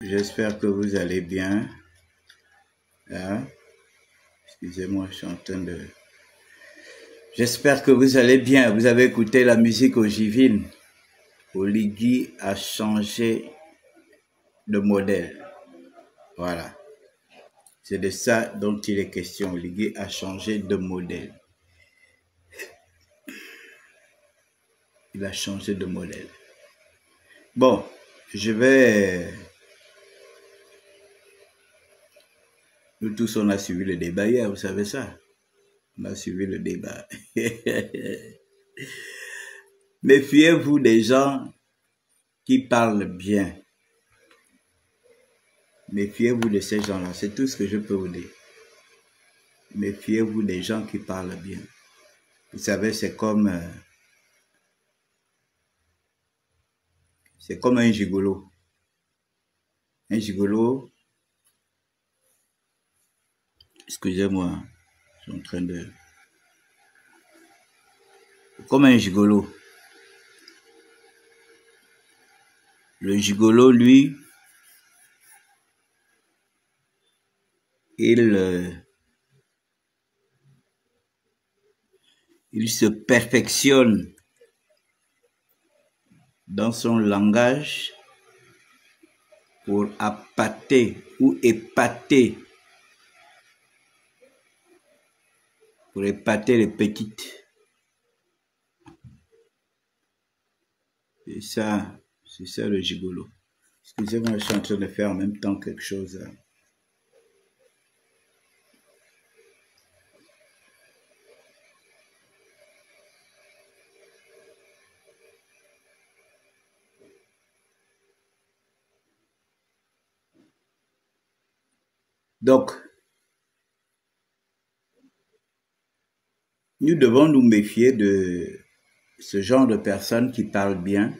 J'espère que vous allez bien. Hein? Excusez-moi, je suis en train de... J'espère que vous allez bien. Vous avez écouté la musique ogivine. Oligui a changé de modèle. Voilà. C'est de ça dont il est question. Oligui a changé de modèle. Il a changé de modèle. Bon, je vais... Nous tous, on a suivi le débat hier, vous savez ça. On a suivi le débat. Méfiez-vous des gens qui parlent bien. Méfiez-vous de ces gens-là. C'est tout ce que je peux vous dire. Méfiez-vous des gens qui parlent bien. Vous savez, c'est comme un gigolo. Un gigolo, excusez-moi, je suis en train de... Comme un gigolo. Le gigolo, lui, il se perfectionne dans son langage pour appâter ou épater, pour épater les petites. C'est ça le gigolo. Excusez-moi, je suis en train de faire en même temps quelque chose. Donc, nous devons nous méfier de ce genre de personnes qui parlent bien,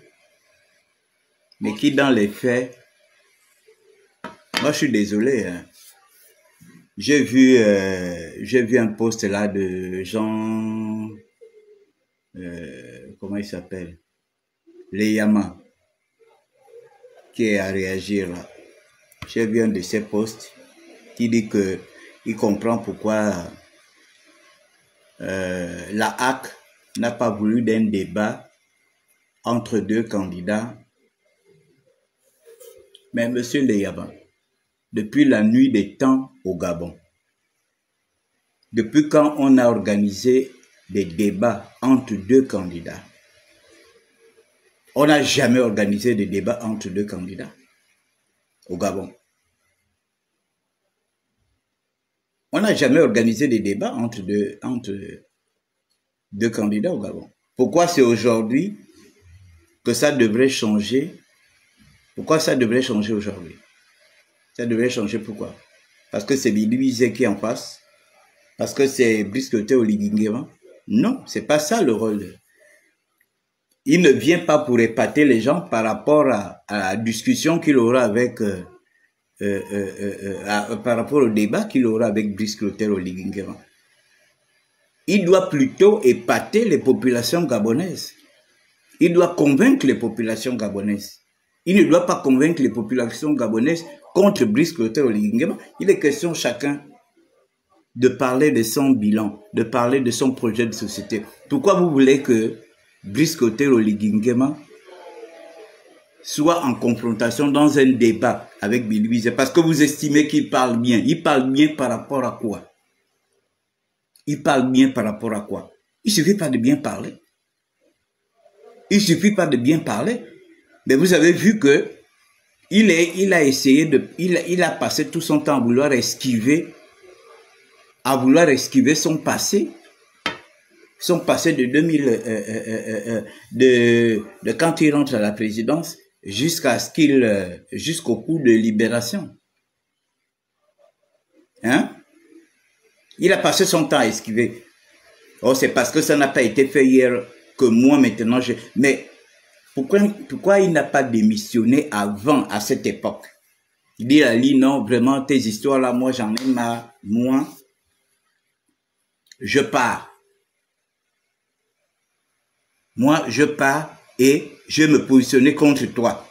mais qui dans les faits, moi je suis désolé, hein. J'ai vu un post là de Jean, comment il s'appelle, Leyama, qui est à réagir là. J'ai vu un de ses posts qui dit que il comprend pourquoi la HAC n'a pas voulu d'un débat entre deux candidats. Mais monsieur Leyama, depuis la nuit des temps au Gabon, depuis quand on a organisé des débats entre deux candidats? On n'a jamais organisé de débat entre deux candidats au Gabon. On n'a jamais organisé des débats entre deux candidats au Gabon. Pourquoi c'est aujourd'hui que ça devrait changer? Pourquoi ça devrait changer aujourd'hui? Ça devrait changer pourquoi? Parce que c'est Billy qui est en face? Parce que c'est Brice Oligui Nguema? Non, c'est pas ça le rôle. Il ne vient pas pour épater les gens par rapport à la discussion qu'il aura avec, par rapport au débat qu'il aura avec Brice Oligui Nguema. Il doit plutôt épater les populations gabonaises. Il doit convaincre les populations gabonaises. Il ne doit pas convaincre les populations gabonaises contre Brice Oligui Nguema. Il est question chacun de parler de son bilan, de parler de son projet de société. Pourquoi vous voulez que Brice Oligui Nguema soit en confrontation dans un débat avec Billy Wise? Parce que vous estimez qu'il parle bien. Il parle bien par rapport à quoi? Il parle bien par rapport à quoi? Il ne suffit pas de bien parler. Il ne suffit pas de bien parler. Mais vous avez vu que il a essayé de... Il a passé tout son temps à vouloir esquiver son passé. Son passé de 2000... de quand il rentre à la présidence jusqu'au coup de libération. Hein? Il a passé son temps à esquiver. Oh, c'est parce que ça n'a pas été fait hier que moi maintenant je... Mais pourquoi il n'a pas démissionné avant, à cette époque? Il dit à Ali, non, vraiment, tes histoires là, moi j'en ai marre, moi, je pars. Moi, je pars et je vais me positionner contre toi.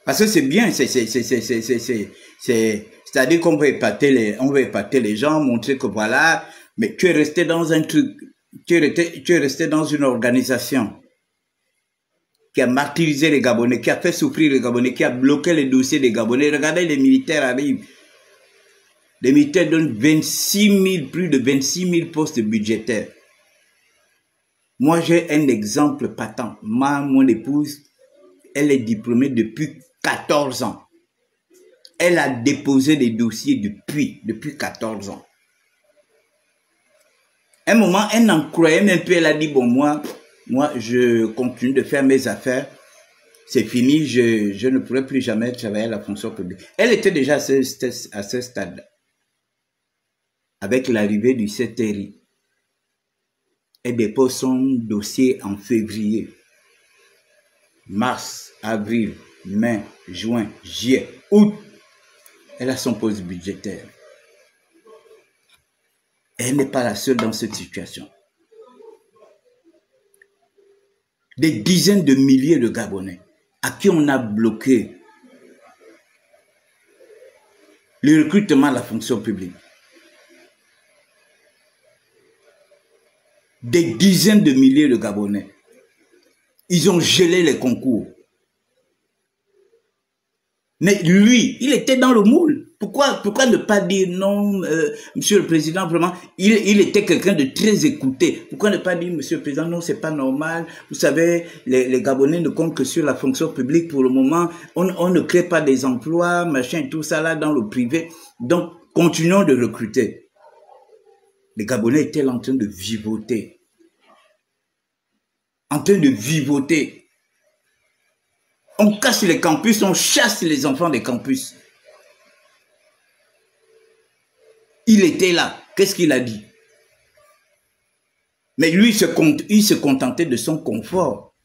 Parce que c'est bien, c'est-à-dire qu'on veut épater les gens, montrer que voilà, mais tu es resté dans un truc, tu es resté dans une organisation qui a martyrisé les Gabonais, qui a fait souffrir les Gabonais, qui a bloqué les dossiers des Gabonais. Regardez, les militaires arrivent. Les militaires donnent 26 000, plus de 26 000 postes budgétaires. Moi, j'ai un exemple patent. Mon épouse, elle est diplômée depuis 14 ans. Elle a déposé des dossiers depuis 14 ans. Un moment, elle n'en croyait même plus. Elle a dit, bon, moi, je continue de faire mes affaires. C'est fini, je ne pourrai plus jamais travailler à la fonction publique. Elle était déjà à ce stade. Avec l'arrivée du CTRI. Elle dépose son dossier en février. Mars, avril, mai, juin, juillet, août. Elle a son poste budgétaire. Elle n'est pas la seule dans cette situation. Des dizaines de milliers de Gabonais à qui on a bloqué le recrutement à la fonction publique. Des dizaines de milliers de Gabonais. Ils ont gelé les concours. Mais lui, il était dans le moule. Pourquoi ne pas dire non, Monsieur le Président, vraiment, il était quelqu'un de très écouté. Pourquoi ne pas dire, Monsieur le Président, non, c'est pas normal. Vous savez, les Gabonais ne comptent que sur la fonction publique pour le moment. On ne crée pas des emplois, machin, tout ça là dans le privé. Donc, continuons de recruter. Les Gabonais étaient là en train de vivoter. En train de vivoter. On casse les campus, on chasse les enfants des campus. Il était là. Qu'est-ce qu'il a dit? Mais lui, il se contentait de son confort.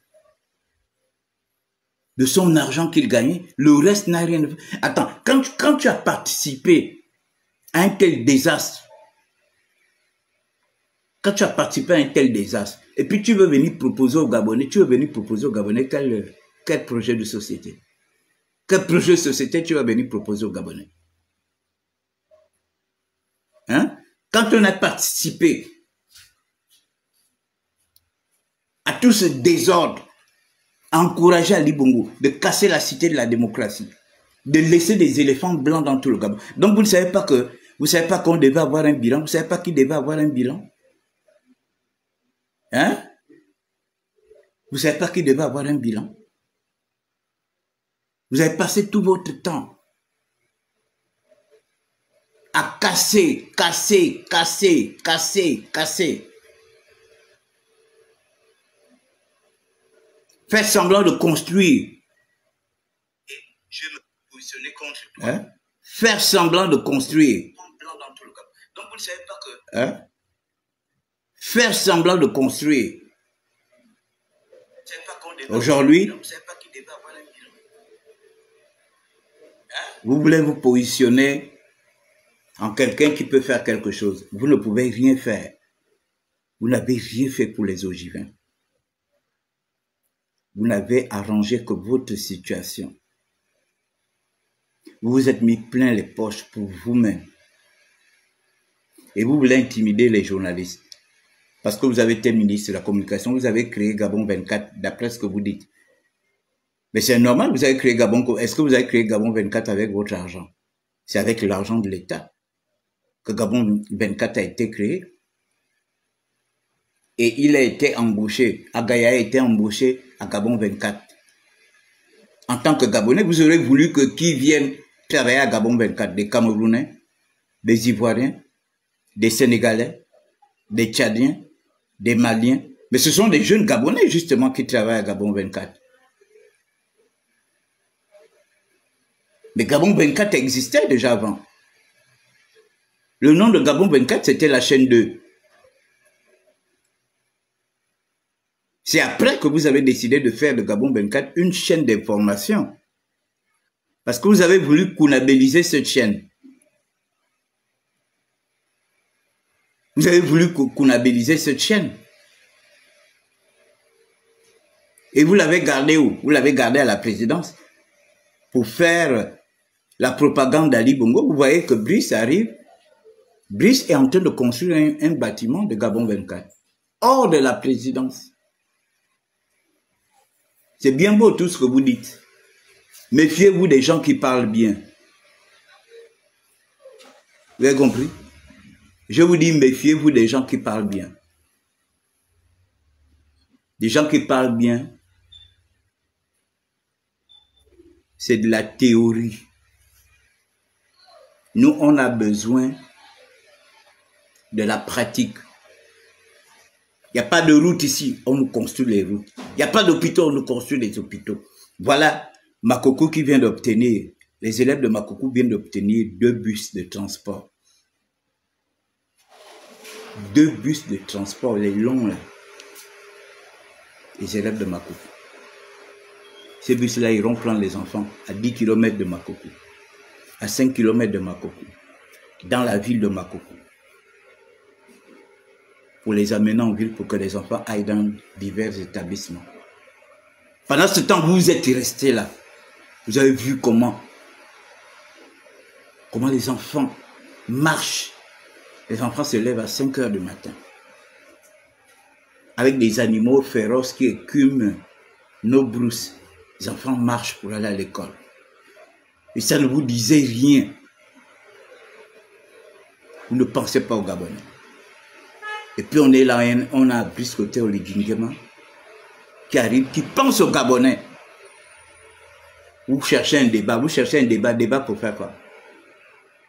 De son argent qu'il gagnait. Le reste n'a rien... Attends, quand tu as participé à un tel désastre, et puis tu veux venir proposer aux Gabonais, quel projet de société? Quel projet de société tu vas venir proposer aux Gabonais? Hein? Quand on a participé à tout ce désordre, à encourager Ali Bongo de casser la cité de la démocratie, de laisser des éléphants blancs dans tout le Gabon. Donc vous ne savez pas qu'on devait avoir un bilan, vous ne savez pas qui devait avoir un bilan? Hein? Vous ne savez pas qui devait avoir un bilan? Vous avez passé tout votre temps à casser. Faire semblant de construire. Je me positionnais contre toi. Hein? Faire semblant de construire. Donc vous ne savez pas que... Hein? Faire semblant de construire. Aujourd'hui, vous voulez vous positionner en quelqu'un qui peut faire quelque chose. Vous ne pouvez rien faire. Vous n'avez rien fait pour les Ogivins. Vous n'avez arrangé que votre situation. Vous vous êtes mis plein les poches pour vous-même. Et vous voulez intimider les journalistes. Parce que vous avez été ministre de la communication, vous avez créé Gabon 24, d'après ce que vous dites. Mais c'est normal, vous avez créé Gabon. Est-ce que vous avez créé Gabon 24 avec votre argent? C'est avec l'argent de l'État que Gabon 24 a été créé. Et il a été embauché, Agaya a été embauché à Gabon 24. En tant que Gabonais, vous aurez voulu que qui vienne travailler à Gabon 24? Des Camerounais, des Ivoiriens, des Sénégalais, des Tchadiens, des Maliens. Mais ce sont des jeunes Gabonais, justement, qui travaillent à Gabon 24. Mais Gabon 24 existait déjà avant. Le nom de Gabon 24, c'était la chaîne 2. C'est après que vous avez décidé de faire de Gabon 24 une chaîne d'information. Parce que vous avez voulu kounabéliser cette chaîne. Vous avez voulu kounabéliser cette chaîne. Et vous l'avez gardée où? Vous l'avez gardée à la présidence. pour faire la propagande d'Ali Bongo. Vous voyez que Brice arrive. Brice est en train de construire un bâtiment de Gabon 24, hors de la présidence. C'est bien beau tout ce que vous dites. Méfiez-vous des gens qui parlent bien. Vous avez compris? Je vous dis, méfiez-vous des gens qui parlent bien. Des gens qui parlent bien, c'est de la théorie. Nous, on a besoin de la pratique. Il n'y a pas de route ici, on nous construit les routes. Il n'y a pas d'hôpitaux, on nous construit les hôpitaux. Voilà Makoko qui vient d'obtenir, les élèves de Makoko viennent d'obtenir 2 bus de transport. 2 bus de transport, les longs là. Les élèves de Makoko. Ces bus-là iront prendre les enfants à 10 km de Makoko, à 5 km de Makoko, dans la ville de Makoko, pour les amener en ville pour que les enfants aillent dans divers établissements. Pendant ce temps, vous êtes restés là. Vous avez vu comment les enfants marchent. Les enfants se lèvent à 5 h du matin. Avec des animaux féroces qui écument nos brousses. Les enfants marchent pour aller à l'école. Et ça ne vous disait rien. Vous ne pensez pas aux Gabonais. Et puis on est là, on a Brice Clotaire Oligui Nguema qui arrive, qui pense aux Gabonais. Vous cherchez un débat, débat pour faire quoi?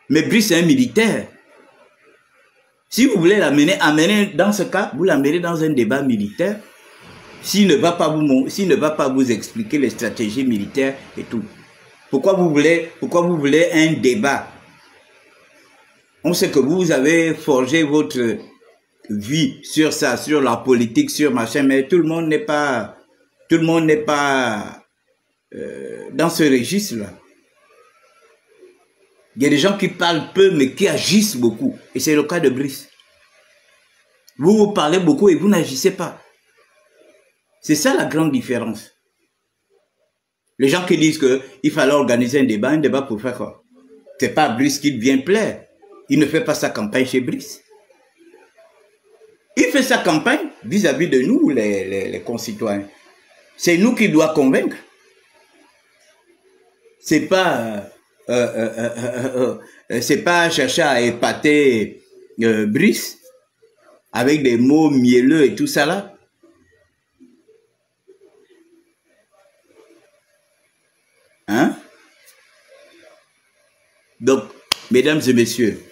Mais Brice est un militaire. Si vous voulez l'amener, dans ce cas, vous l'amenez dans un débat militaire, s'il ne va pas vous expliquer les stratégies militaires et tout. Pourquoi vous voulez un débat? On sait que vous avez forgé votre vie sur ça, sur la politique, sur machin, mais tout le monde n'est pas dans ce registre-là. Il y a des gens qui parlent peu, mais qui agissent beaucoup. Et c'est le cas de Brice. Vous parlez beaucoup et vous n'agissez pas. C'est ça la grande différence. Les gens qui disent qu'il fallait organiser un débat pour faire quoi? C'est pas Brice qui vient plaire. Il ne fait pas sa campagne chez Brice. Il fait sa campagne vis-à-vis de nous, les concitoyens. C'est nous qui doit convaincre. C'est pas chercher à épater Brice avec des mots mielleux et tout ça là. Hein? Donc, mesdames et messieurs,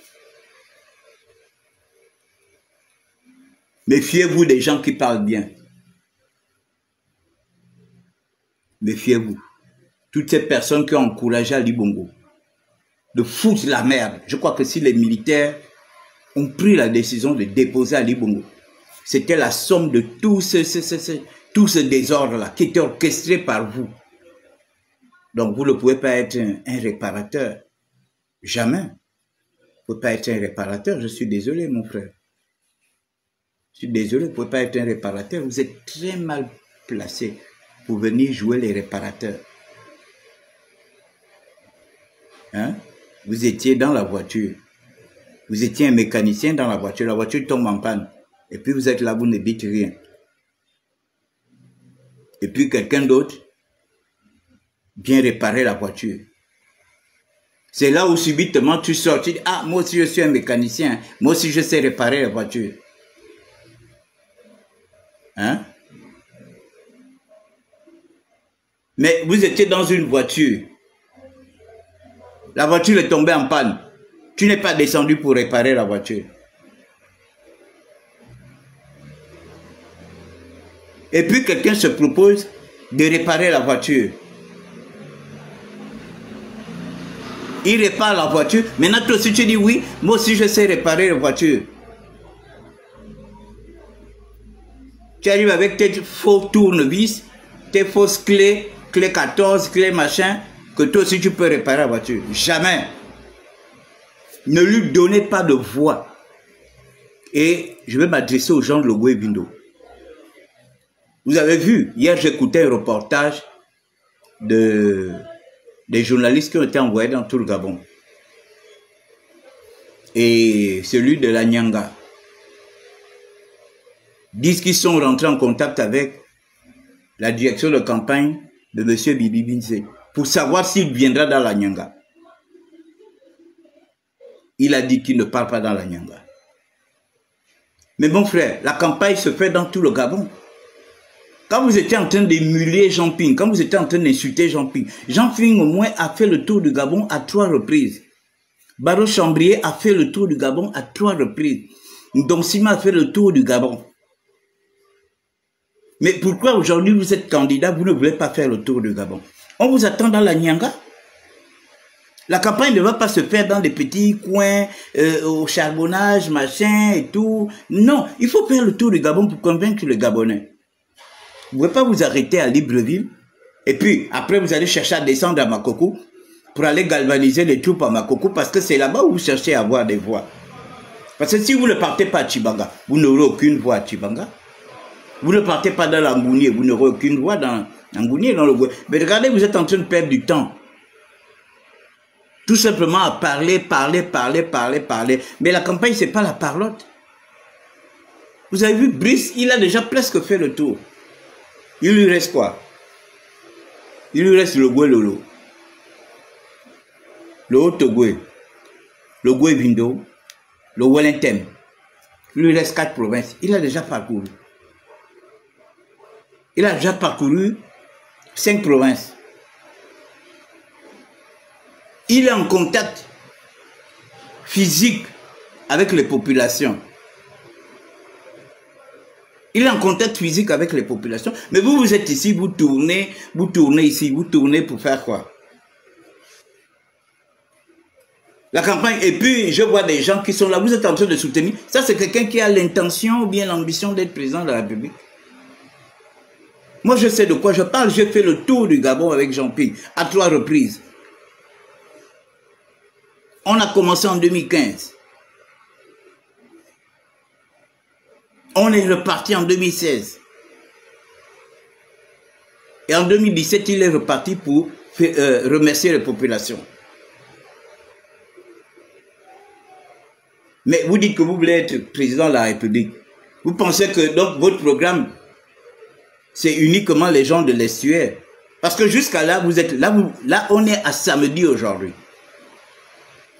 méfiez-vous des gens qui parlent bien. Méfiez-vous. Toutes ces personnes qui ont encouragé Ali Bongo de foutre la merde. Je crois que si les militaires ont pris la décision de déposer Ali Bongo, c'était la somme de tout ce désordre-là qui était orchestré par vous. Donc vous ne pouvez pas être un réparateur. Jamais. Vous ne pouvez pas être un réparateur. Je suis désolé, mon frère. Je suis désolé, vous ne pouvez pas être un réparateur. Vous êtes très mal placé pour venir jouer les réparateurs. Hein? Vous étiez dans la voiture. Vous étiez un mécanicien dans la voiture tombe en panne. Et puis vous êtes là, vous ne dites rien. Et puis quelqu'un d'autre vient réparer la voiture. C'est là où subitement tu sors, tu dis, ah, moi aussi je suis un mécanicien, moi aussi je sais réparer la voiture. Hein? Mais vous étiez dans une voiture. La voiture est tombée en panne. Tu n'es pas descendu pour réparer la voiture. Et puis quelqu'un se propose de réparer la voiture. Il répare la voiture. Maintenant, toi aussi, tu dis oui, moi aussi, je sais réparer la voiture. Tu arrives avec tes faux tournevis, tes fausses clés, clé 14, clé machin, que toi aussi, tu peux réparer la voiture. Jamais. Ne lui donnez pas de voix. Et je vais m'adresser aux gens de Logo et Bindo. Vous avez vu, hier, j'écoutais un reportage de des journalistes qui ont été envoyés dans tout le Gabon. Et celui de la Nyanga disent qu'ils sont rentrés en contact avec la direction de campagne de M. Bibi Binze pour savoir s'il viendra dans la Nyanga. Il a dit qu'il ne part pas dans la Nyanga. Mais mon frère, la campagne se fait dans tout le Gabon. Quand vous étiez en train d'émuler Jean Ping, quand vous étiez en train d'insulter Jean Ping au moins a fait le tour du Gabon à 3 reprises. Baro Chambrier a fait le tour du Gabon à 3 reprises. Donsima a fait le tour du Gabon. Mais pourquoi aujourd'hui vous êtes candidat, vous ne voulez pas faire le tour du Gabon? On vous attend dans la Nyanga. La campagne ne va pas se faire dans des petits coins, au charbonnage, machin et tout. Non, il faut faire le tour du Gabon pour convaincre les Gabonais. Vous ne pouvez pas vous arrêter à Libreville. Et puis, après, vous allez chercher à descendre à Makoko pour aller galvaniser les troupes à Makoko parce que c'est là-bas où vous cherchez à avoir des voix. Parce que si vous ne partez pas à Tchibanga, vous n'aurez aucune voix à Tchibanga. Vous ne partez pas dans l'Angounier, vous n'aurez aucune voix dans l'Angounier, dans le Goué. Mais regardez, vous êtes en train de perdre du temps. Tout simplement à parler. Mais la campagne, ce n'est pas la parlotte. Vous avez vu, Brice, il a déjà presque fait le tour. Il lui reste quoi? Il lui reste le Goué Lolo, le Haut-Goué, le Goué Vindo, le Wellington. Il lui reste 4 provinces. Il a déjà parcouru. Il a déjà parcouru 5 provinces. Il est en contact physique avec les populations. Il est en contact physique avec les populations. Mais vous, vous êtes ici, vous tournez ici, vous tournez pour faire quoi? La campagne, et puis je vois des gens qui sont là, vous êtes en train de soutenir. Ça, c'est quelqu'un qui a l'intention ou bien l'ambition d'être président de la République. Moi, je sais de quoi je parle. J'ai fait le tour du Gabon avec Jean Ping à 3 reprises. On a commencé en 2015. On est reparti en 2016. Et en 2017, il est reparti pour remercier les populations. Mais vous dites que vous voulez être président de la République. Vous pensez que donc votre programme, c'est uniquement les gens de l'estuaire. Parce que jusqu'à là, vous êtes là, là, on est à samedi aujourd'hui.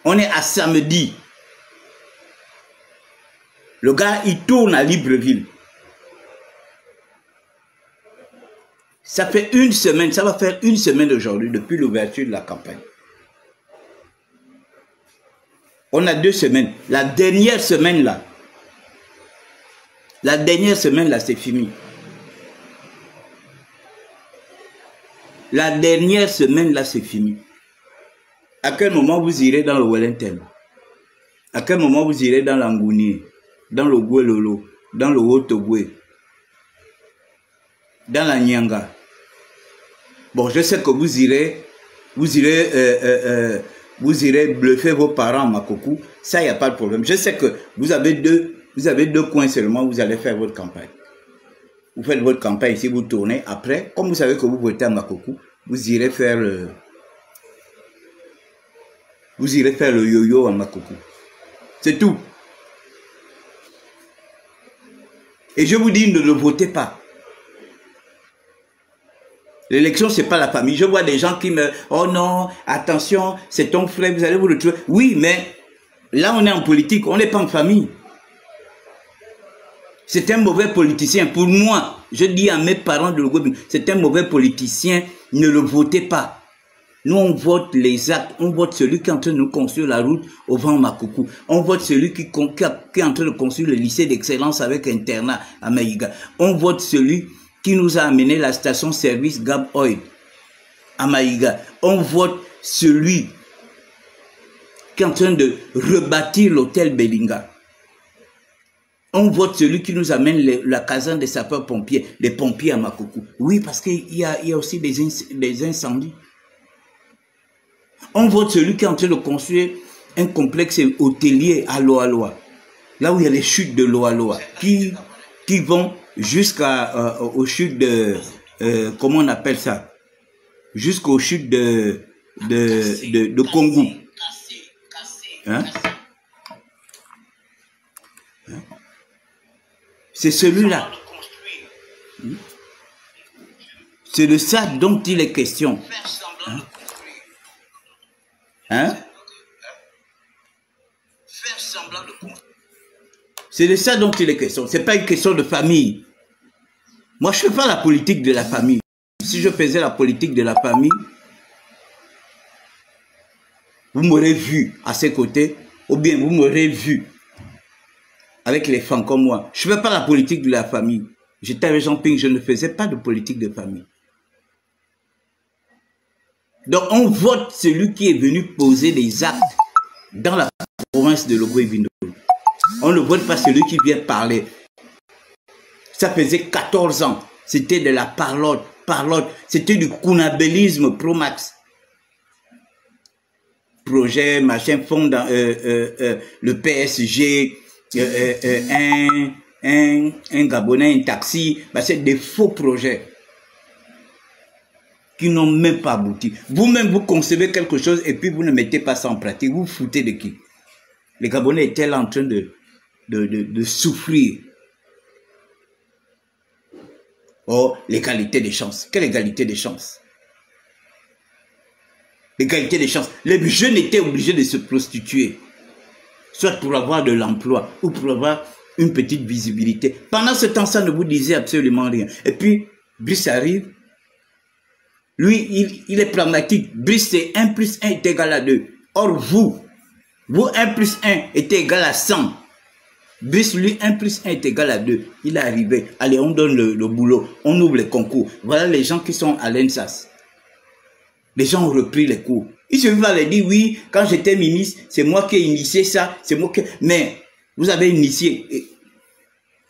On est à samedi. Le gars, il tourne à Libreville. Ça fait 1 semaine, ça va faire 1 semaine aujourd'hui, depuis l'ouverture de la campagne. On a 2 semaines. La dernière semaine là, c'est fini. La dernière semaine là, c'est fini. À quel moment vous irez dans le Wellington? À quel moment vous irez dans l'Angounier, dans le Goué Lolo, dans le Haut-Goué, dans la Nyanga? Bon, je sais que vous irez bluffer vos parents à Makoko. Ça, il n'y a pas de problème. Je sais que vous avez deux coins seulement où vous allez faire votre campagne. Vous faites votre campagne ici, vous tournez. Après, comme vous savez que vous votez à Makoko, vous irez faire le yo-yo à Makoko. C'est tout. Et je vous dis, ne le votez pas. L'élection, ce n'est pas la famille. Je vois des gens qui me... Oh non, attention, c'est ton frère, vous allez vous retrouver. Oui, mais là, on est en politique, on n'est pas en famille. C'est un mauvais politicien. Pour moi, je dis à mes parents de l'Ogo, c'est un mauvais politicien, ne le votez pas. Nous, on vote les actes, on vote celui qui est en train de nous construire la route au vent Makoko. On vote celui qui est en train de construire le lycée d'excellence avec internat à Maïga. On vote celui qui nous a amené la station-service Gab Oil à Maïga. On vote celui qui est en train de rebâtir l'hôtel Belinga. On vote celui qui nous amène la caserne des sapeurs-pompiers, les pompiers à Makoko. Oui, parce qu'il y a aussi des incendies. On vote celui qui est en train de construire un complexe hôtelier à Loa-Loa, là où il y a les chutes de Loa-Loa, qui vont jusqu'aux chutes de... comment on appelle ça? Jusqu'aux chutes de de Congo. Hein? C'est celui-là. C'est de ça dont il est question. Hein? Hein? C'est de ça dont il est question. Ce n'est pas une question de famille. Moi, je ne fais pas la politique de la famille. Si je faisais la politique de la famille, vous m'aurez vu à ses côtés, ou bien vous m'aurez vu avec les femmes comme moi. Je ne fais pas la politique de la famille. J'étais avec Jean-Ping, je ne faisais pas de politique de famille. Donc, on vote celui qui est venu poser des actes dans la province de Loboué-Bindolo. On ne vote pas celui qui vient parler. Ça faisait 14 ans. C'était de la parlotte. C'était du kounabélisme pro-max. Projet, machin, fond dans le PSG, un Gabonais, un taxi. Bah, c'est des faux projets qui n'ont même pas abouti. Vous-même, vous concevez quelque chose et puis vous ne mettez pas ça en pratique. Vous foutez de qui? Les Gabonais étaient là en train de souffrir. Oh, l'égalité des chances. Quelle égalité des chances? L'égalité des chances. Les jeunes étaient obligés de se prostituer. Soit pour avoir de l'emploi ou pour avoir une petite visibilité. Pendant ce temps, ça ne vous disait absolument rien. Et puis, Brice arrive. Lui, il est pragmatique. Brice, c'est 1 plus 1 est égal à 2. Or, vous 1 plus 1 est égal à 100. Brice, lui, 1 plus 1 est égal à 2. Il est arrivé. Allez, on donne le boulot. On ouvre les concours. Voilà les gens qui sont à l'ENSAS. Les gens ont repris les cours. Il suffit de leur dire, oui, quand j'étais ministre, c'est moi qui ai initié ça. C'est moi qui... Mais, vous avez initié.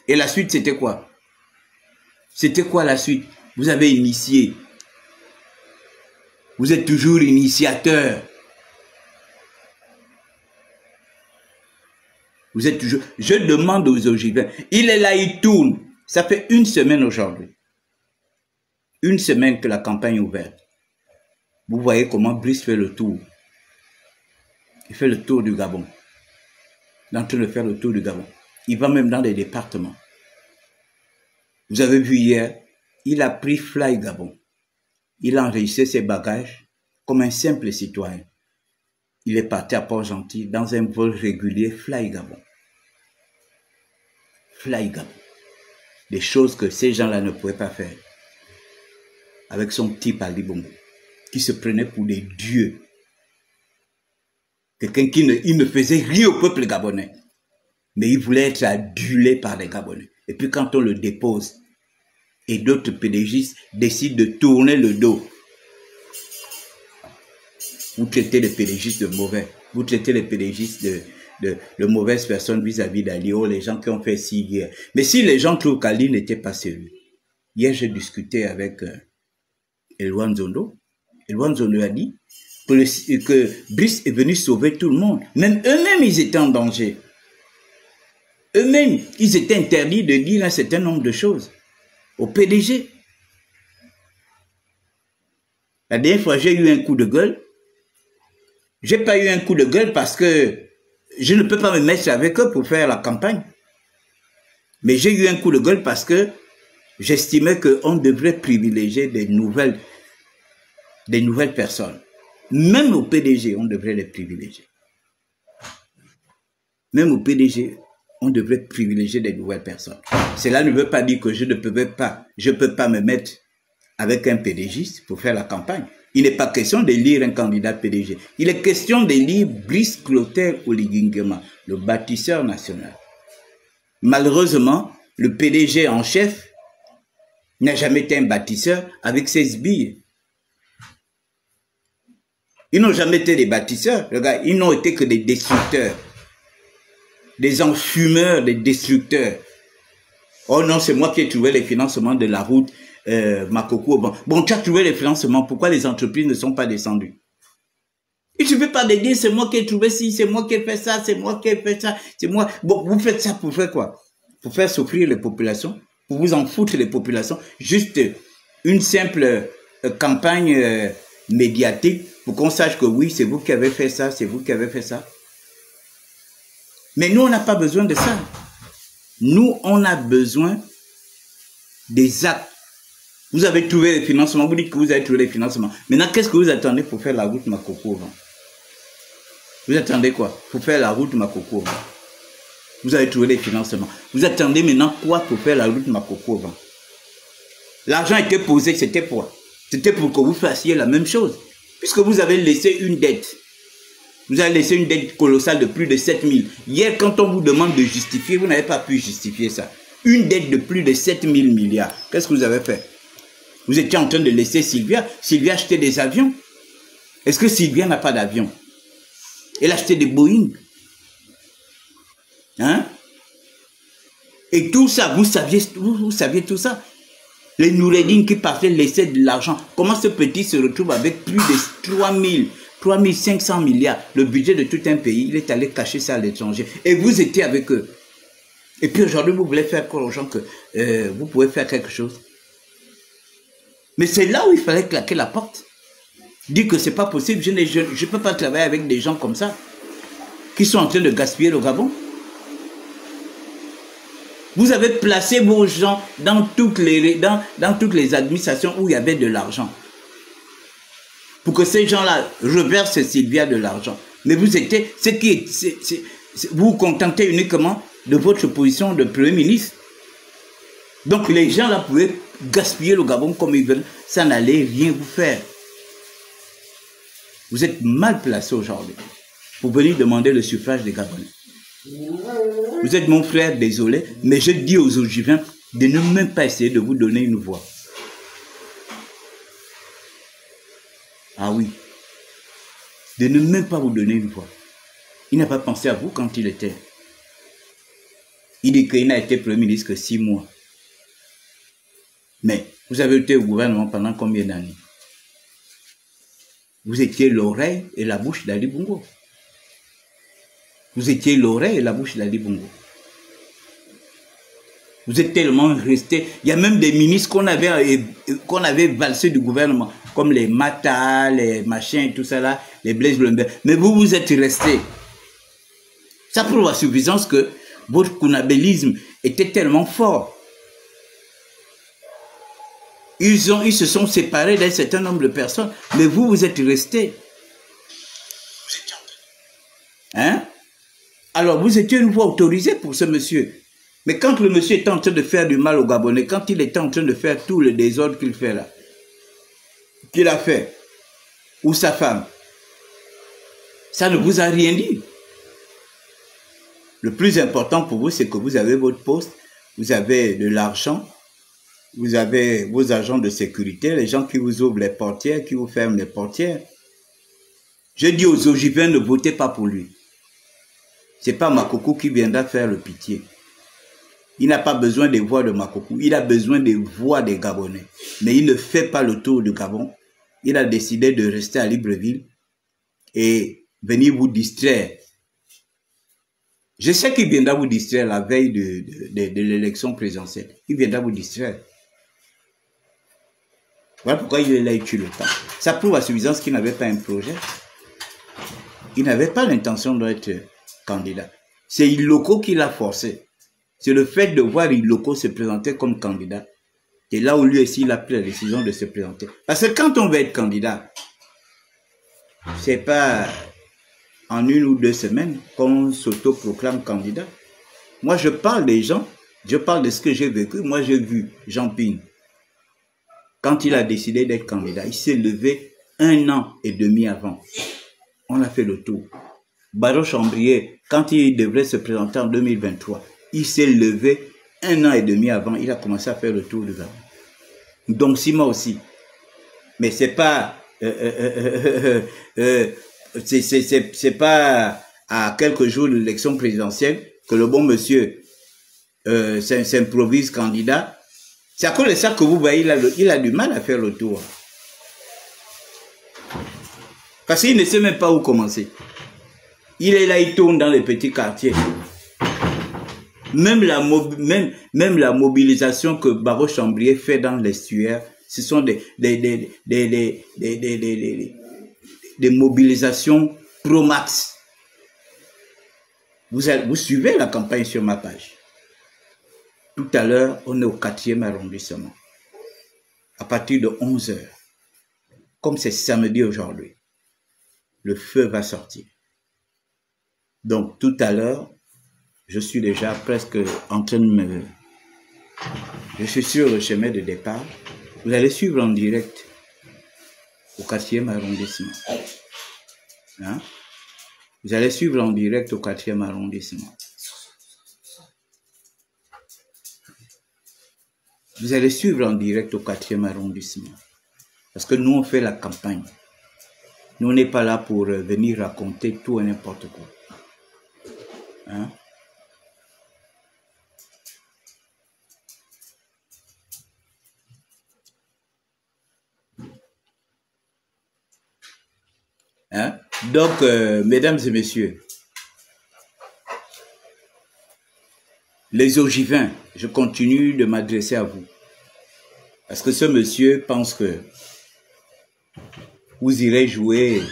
Et la suite, c'était quoi? C'était quoi la suite? Vous avez initié. Vous êtes toujours initiateur. Vous êtes toujours... Je demande aux Ogivins. Il est là, il tourne. Ça fait 1 semaine aujourd'hui. 1 semaine que la campagne est ouverte. Vous voyez comment Brice fait le tour. Il fait le tour du Gabon. Il est en train de faire le tour du Gabon. Il va même dans les départements. Vous avez vu hier, il a pris Fly Gabon. Il a enregistré ses bagages comme un simple citoyen. Il est parti à Port-Gentil dans un vol régulier Fly Gabon. Fly Gabon. Des choses que ces gens-là ne pouvaient pas faire. Avec son petit Ali Bongo, qui se prenait pour des dieux. Quelqu'un qui ne faisait rien au peuple gabonais. Mais il voulait être adulé par les Gabonais. Et puis quand on le dépose, et d'autres pédégistes décident de tourner le dos. Vous traitez les pédégistes de mauvais. Vous traitez les pédégistes de mauvaises personnes vis-à-vis d'Ali. Oh, les gens qui ont fait ci hier. Mais si les gens trouvent qu'Ali n'était pas celui. Hier, j'ai discuté avec Elwan Zondo. Elwan Zondo a dit que Brice est venu sauver tout le monde. Même eux-mêmes, ils étaient en danger. Eux-mêmes, ils étaient interdits de dire un certain nombre de choses au PDG. La dernière fois, j'ai eu un coup de gueule. J'ai pas eu un coup de gueule parce que je ne peux pas me mettre avec eux pour faire la campagne. Mais j'ai eu un coup de gueule parce que j'estimais qu'on devrait privilégier des nouvelles personnes. Même au PDG, on devrait les privilégier. Même au PDG, on devrait privilégier des nouvelles personnes. Cela ne veut pas dire que je ne peux pas me mettre avec un PDGiste pour faire la campagne. Il n'est pas question d'élire un candidat PDG. Il est question d'élire Brice Clotaire Oligui Nguema, le bâtisseur national. Malheureusement, le PDG en chef n'a jamais été un bâtisseur avec ses sbires. Ils n'ont jamais été des bâtisseurs, les gars. Ils n'ont été que des destructeurs. Des enfumeurs, des destructeurs. Oh non, c'est moi qui ai trouvé les financements de la route Makoko. Bon, tu as trouvé les financements. Pourquoi les entreprises ne sont pas descendues? Il ne suffit pas de dire c'est moi qui ai trouvé ci, c'est moi qui ai fait ça, c'est moi qui ai fait ça, c'est moi. Bon, vous faites ça pour faire quoi? Pour faire souffrir les populations? Pour vous en foutre les populations? Juste une simple campagne médiatique pour qu'on sache que oui, c'est vous qui avez fait ça, c'est vous qui avez fait ça. Mais nous, on n'a pas besoin de ça. Nous, on a besoin des actes. Vous avez trouvé les financements, vous dites que vous avez trouvé les financements. Maintenant, qu'est-ce que vous attendez pour faire la route Makoko? Vous attendez quoi pour faire la route Makoko? Vous avez trouvé les financements. Vous attendez maintenant quoi pour faire la route Makoko? L'argent était posé, c'était quoi? C'était pour que vous fassiez la même chose. Puisque vous avez laissé une dette. Vous avez laissé une dette colossale de plus de 7 000. Hier, quand on vous demande de justifier, vous n'avez pas pu justifier ça. Une dette de plus de 7 000 milliards. Qu'est-ce que vous avez fait? Vous étiez en train de laisser Sylvia. Sylvia acheter des avions. Est-ce que Sylvia n'a pas d'avion? Elle achetait des Boeing. Hein? Et tout ça, vous saviez tout ça. Les Noureddin qui partaient laisser de l'argent. Comment ce petit se retrouve avec plus de 3 500 milliards, le budget de tout un pays, il est allé cacher ça à l'étranger. Et vous étiez avec eux. Et puis aujourd'hui, vous voulez faire croire aux gens que vous pouvez faire quelque chose. Mais c'est là où il fallait claquer la porte. Dire que c'est pas possible, je ne peux pas travailler avec des gens comme ça, qui sont en train de gaspiller le Gabon. Vous avez placé vos gens dans toutes les administrations où il y avait de l'argent. Pour que ces gens-là reversent Sylvia de l'argent. Mais vous étiez, vous vous contentez uniquement de votre position de Premier ministre. Donc les gens là pouvaient gaspiller le Gabon comme ils veulent, ça n'allait rien vous faire. Vous êtes mal placé aujourd'hui pour venir demander le suffrage des Gabonais. Vous êtes mon frère, désolé, mais je dis aux Ogiviens de ne même pas essayer de vous donner une voix. Ah oui, de ne même pas vous donner une voix. Il n'a pas pensé à vous quand il était. Il dit qu'il n'a été Premier ministre que 6 mois. Mais vous avez été au gouvernement pendant combien d'années? Vous étiez l'oreille et la bouche d'Ali Bongo. Vous étiez l'oreille et la bouche d'Ali Bongo. Vous êtes tellement resté. Il y a même des ministres qu'on avait valsés du gouvernement, comme les Mata, les machins et tout ça là, les Blaise Blumber. Mais vous êtes restés. Ça prouve à suffisance que votre kounabélisme était tellement fort. Ils se sont séparés d'un certain nombre de personnes, mais vous êtes restés. Hein? Alors, vous étiez une voix autorisée pour ce monsieur. Mais quand le monsieur était en train de faire du mal aux Gabonais, quand il était en train de faire tout le désordre qu'il fait là, qu'il a fait, ou sa femme, ça ne vous a rien dit. Le plus important pour vous, c'est que vous avez votre poste, vous avez de l'argent, vous avez vos agents de sécurité, les gens qui vous ouvrent les portières, qui vous ferment les portières. Je dis aux Ogiviens, ne votez pas pour lui. Ce n'est pas Makoko qui viendra faire le pitié. Il n'a pas besoin des voix de Makoko, il a besoin des voix des Gabonais. Mais il ne fait pas le tour du Gabon. Il a décidé de rester à Libreville et venir vous distraire. Je sais qu'il viendra vous distraire la veille de l'élection présidentielle. Il viendra vous distraire. Voilà pourquoi il est là et tue le temps. Ça prouve à suffisance qu'il n'avait pas un projet. Il n'avait pas l'intention d'être candidat. C'est Iloko qui l'a forcé. C'est le fait de voir Iloko se présenter comme candidat. Et là où lui aussi, il a pris la décision de se présenter. Parce que quand on veut être candidat, c'est pas en 1 ou 2 semaines qu'on s'auto-proclame candidat. Moi, je parle des gens, je parle de ce que j'ai vécu. Moi, j'ai vu Jean Ping. Quand il a décidé d'être candidat, il s'est levé 1 an et demi avant. On a fait le tour. Barreau Chambrier, quand il devrait se présenter en 2023, il s'est levé 1 an et demi avant. Il a commencé à faire le tour du Gabon. Donc, 6 mois aussi. Mais c'est pas... c'est pas à quelques jours de l'élection présidentielle que le bon monsieur s'improvise candidat. C'est à cause de ça que vous voyez, il a du mal à faire le tour. Parce qu'il ne sait même pas où commencer. Il est là, il tourne dans les petits quartiers. Même la mobilisation que Barreau Chambrier fait dans l'estuaire, ce sont des mobilisations pro-max. Vous suivez la campagne sur ma page. Tout à l'heure, on est au 4e arrondissement. À partir de 11 h, comme c'est samedi aujourd'hui, le feu va sortir. Donc, tout à l'heure, je suis déjà presque en train de me... Je suis sur le chemin de départ. Vous allez suivre en direct au 4e arrondissement. Hein? Vous allez suivre en direct au 4e arrondissement. Vous allez suivre en direct au 4e arrondissement. Parce que nous, on fait la campagne. Nous, on n'est pas là pour venir raconter tout et n'importe quoi. Hein? Hein? Donc, mesdames et messieurs, les ogivins, je continue de m'adresser à vous. Parce que ce monsieur pense que vous irez jouer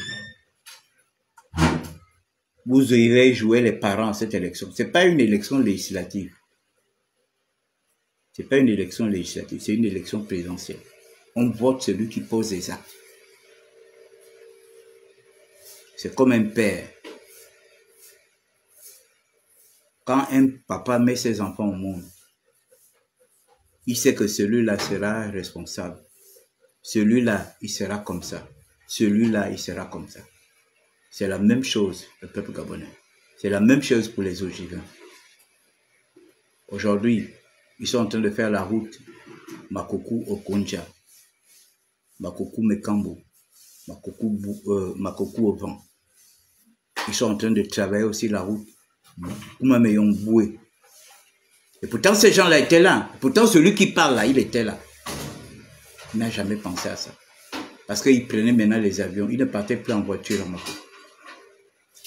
les parents à cette élection. Ce n'est pas une élection législative. Ce n'est pas une élection législative, c'est une élection présidentielle. On vote celui qui pose les actes. C'est comme un père. Quand un papa met ses enfants au monde, il sait que celui-là sera responsable. Celui-là, il sera comme ça. Celui-là, il sera comme ça. C'est la même chose, le peuple gabonais. C'est la même chose pour les ogivins. Aujourd'hui, ils sont en train de faire la route Makokou-Okonja, Makokou-Mekambo, Makokou-Ovan. Ils sont en train de travailler aussi la route Koumameyong-Boué. Et pourtant, ces gens-là étaient là. Pourtant, celui qui parle là, il était là. Il n'a jamais pensé à ça. Parce qu'il prenait maintenant les avions. Il ne partait plus en voiture à Makokou.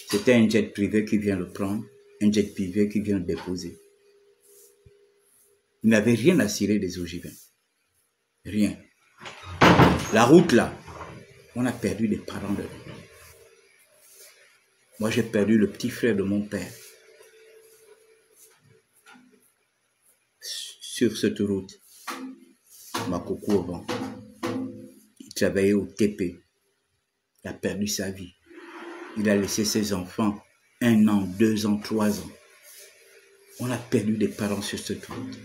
C'était un jet privé qui vient le prendre, un jet privé qui vient le déposer. Il n'avait rien à cirer des ogivins. Rien. La route là, on a perdu des parents de nous. Moi, j'ai perdu le petit frère de mon père. Sur cette route, Makokou au vent. Il travaillait au TP. Il a perdu sa vie. Il a laissé ses enfants 1 an, 2 ans, 3 ans. On a perdu des parents sur cette route.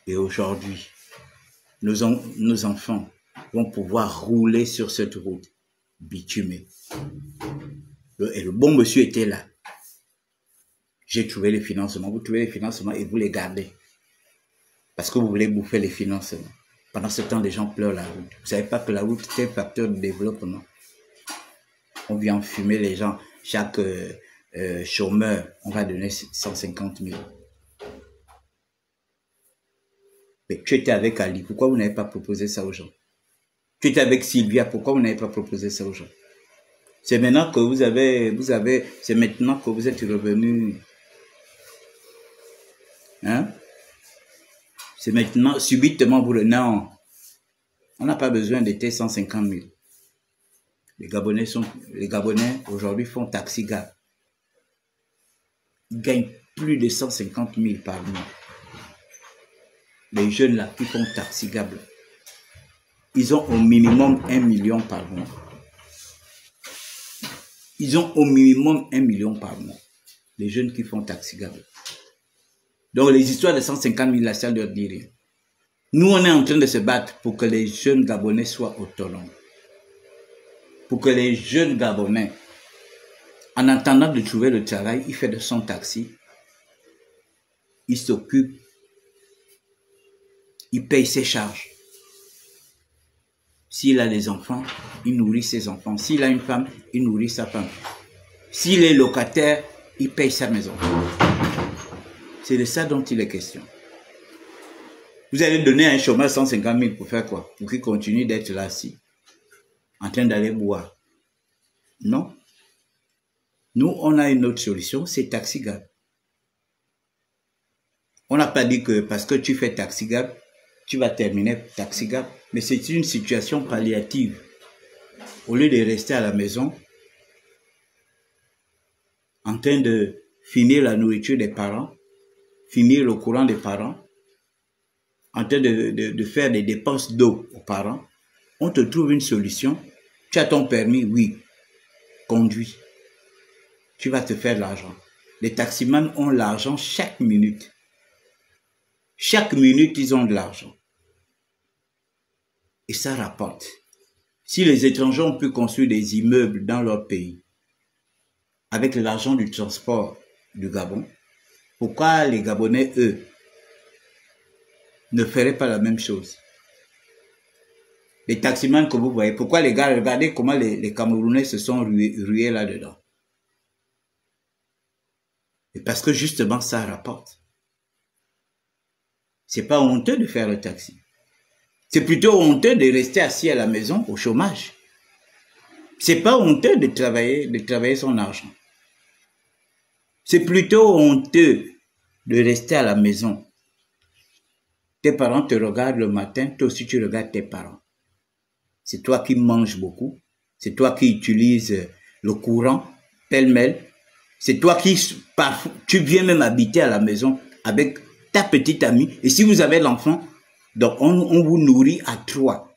Et aujourd'hui, nos enfants vont pouvoir rouler sur cette route bitumée. Et le bon monsieur était là. J'ai trouvé les financements. Vous trouvez les financements et vous les gardez. Parce que vous voulez bouffer les financements. Pendant ce temps, les gens pleurent la route. Vous ne savez pas que la route, c'est un facteur de développement. On vient fumer les gens. Chaque chômeur, on va donner 150 000. Mais tu étais avec Ali. Pourquoi vous n'avez pas proposé ça aux gens? Tu étais avec Sylvia. Pourquoi vous n'avez pas proposé ça aux gens? C'est maintenant que c'est maintenant que vous êtes revenu. Hein? C'est maintenant, subitement, non. On n'a pas besoin d'été 150 000. Les Gabonais aujourd'hui font taxi-gab. Ils gagnent plus de 150 000 par mois. Les jeunes là qui font taxi-gab, ils ont au minimum 1 million par mois. Ils ont au minimum 1 million par mois. Les jeunes qui font taxi-gab. Donc les histoires de 150 000, la salle ne leur dit rien. Nous, on est en train de se battre pour que les jeunes Gabonais soient autonomes. Pour que les jeunes Gabonais, en attendant de trouver le travail, il fait de son taxi, il s'occupe, il paye ses charges. S'il a des enfants, il nourrit ses enfants. S'il a une femme, il nourrit sa femme. S'il est locataire, il paye sa maison. C'est de ça dont il est question. Vous allez donner à un chômeur 150 000 pour faire quoi? Pour qu'il continue d'être là assis, en train d'aller boire. Non. Nous, on a une autre solution, c'est taxi-gab. On n'a pas dit que parce que tu fais taxi-gab, tu vas terminer taxi-gab. Mais c'est une situation palliative. au lieu de rester à la maison, en train de finir la nourriture des parents, finir le courant des parents, en train de faire des dépenses d'eau aux parents, on te trouve une solution. Tu as ton permis, oui, conduis. Tu vas te faire de l'argent. Les taximans ont l'argent chaque minute. Chaque minute, ils ont de l'argent. Et ça rapporte. Si les étrangers ont pu construire des immeubles dans leur pays, avec l'argent du transport du Gabon, pourquoi les Gabonais, eux, ne feraient pas la même chose? Les taximans que vous voyez, pourquoi les gars, regardez comment les Camerounais se sont rués là-dedans. Et parce que justement, ça rapporte. C'est pas honteux de faire le taxi. C'est plutôt honteux de rester assis à la maison au chômage. C'est pas honteux de travailler son argent. C'est plutôt honteux de rester à la maison. Tes parents te regardent le matin, toi aussi tu regardes tes parents. C'est toi qui manges beaucoup. C'est toi qui utilises le courant, pêle-mêle. C'est toi qui, tu viens même habiter à la maison avec ta petite amie. Et si vous avez l'enfant, donc on vous nourrit à trois.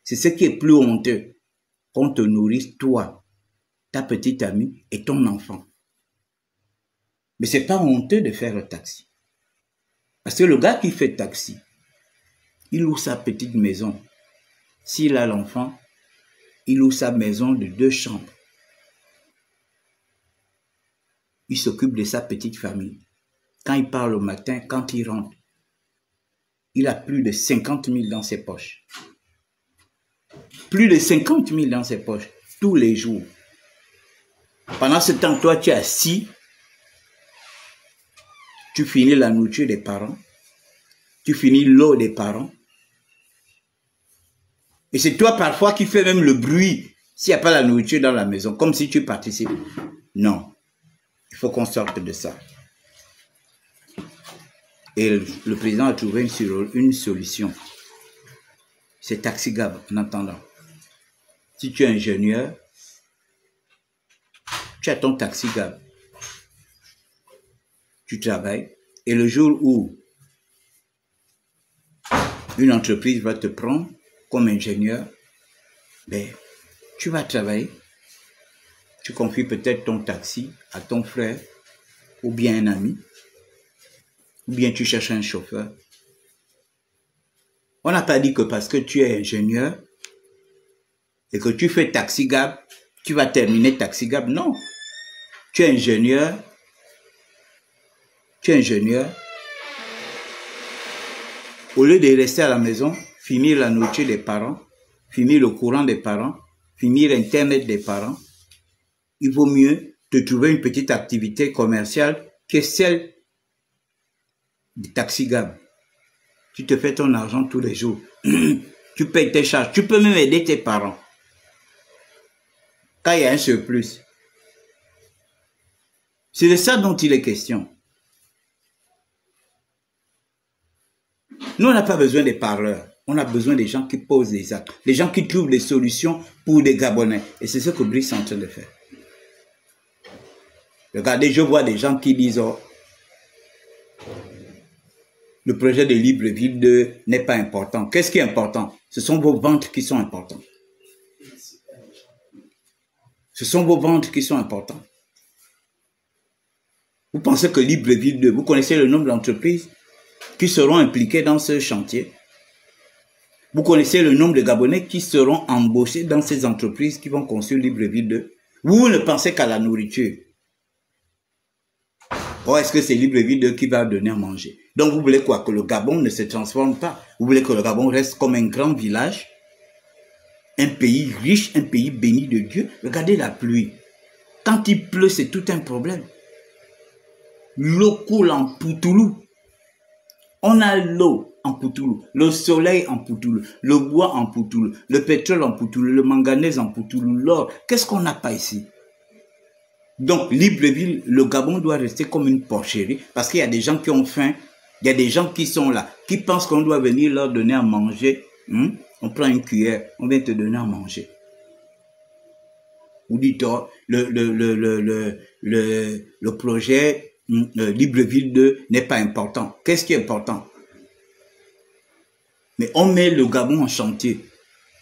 C'est ce qui est plus honteux. Qu'on te nourrisse toi, ta petite amie et ton enfant. Mais c'est pas honteux de faire le taxi. Parce que le gars qui fait taxi, il loue sa petite maison. S'il a l'enfant, il loue sa maison de 2 chambres. Il s'occupe de sa petite famille. Quand il part le matin, quand il rentre, il a plus de 50 000 dans ses poches. Plus de 50 000 dans ses poches, tous les jours. Pendant ce temps, toi, tu es assis, tu finis la nourriture des parents, tu finis l'eau des parents. Et c'est toi parfois qui fais même le bruit s'il n'y a pas la nourriture dans la maison, comme si tu participes. Non, il faut qu'on sorte de ça. Et le président a trouvé une solution. C'est Taxigab, en attendant. Si tu es ingénieur, tu as ton Taxigab. Tu travailles. Et le jour où une entreprise va te prendre comme ingénieur, ben, tu vas travailler. Tu confies peut-être ton taxi à ton frère ou bien un ami. Ou bien tu cherches un chauffeur. On n'a pas dit que parce que tu es ingénieur et que tu fais Taxigab, tu vas terminer Taxigab. Non. Tu es ingénieur. Tu es ingénieur. Au lieu de rester à la maison, finir la nourriture des parents, finir le courant des parents, finir Internet des parents, il vaut mieux te trouver une petite activité commerciale qui est celle du Taxigab. Tu te fais ton argent tous les jours. Tu payes tes charges. Tu peux même aider tes parents. Quand il y a un surplus. C'est de ça dont il est question. Nous, on n'a pas besoin des parleurs. On a besoin des gens qui posent des actes. Des gens qui trouvent des solutions pour des Gabonais. Et c'est ce que Brice est en train de faire. Regardez, je vois des gens qui disent... Oh, le projet de Libreville 2 n'est pas important. Qu'est-ce qui est important? Ce sont vos ventes qui sont importantes. Ce sont vos ventes qui sont importantes. Vous pensez que Libreville 2, vous connaissez le nombre d'entreprises qui seront impliquées dans ce chantier? Vous connaissez le nombre de Gabonais qui seront embauchés dans ces entreprises qui vont construire Libreville 2? Vous ne pensez qu'à la nourriture. Ou est-ce que c'est Libreville 2 qui va donner à manger? Donc vous voulez quoi? Que le Gabon ne se transforme pas? Vous voulez que le Gabon reste comme un grand village? Un pays riche, un pays béni de Dieu? Regardez la pluie. Quand il pleut, c'est tout un problème. L'eau coule en Poutoulou. On a l'eau en Poutoulou, le soleil en Poutoulou, le bois en Poutoulou, le pétrole en Poutoulou, le manganèse en Poutoulou, l'or. Qu'est-ce qu'on n'a pas ici? Donc, Libreville, le Gabon doit rester comme une porcherie parce qu'il y a des gens qui ont faim, il y a des gens qui sont là, qui pensent qu'on doit venir leur donner à manger. On prend une cuillère, on vient te donner à manger. Vous dites, oh, le projet Libreville 2 n'est pas important. Qu'est-ce qui est important? Mais on met le Gabon en chantier.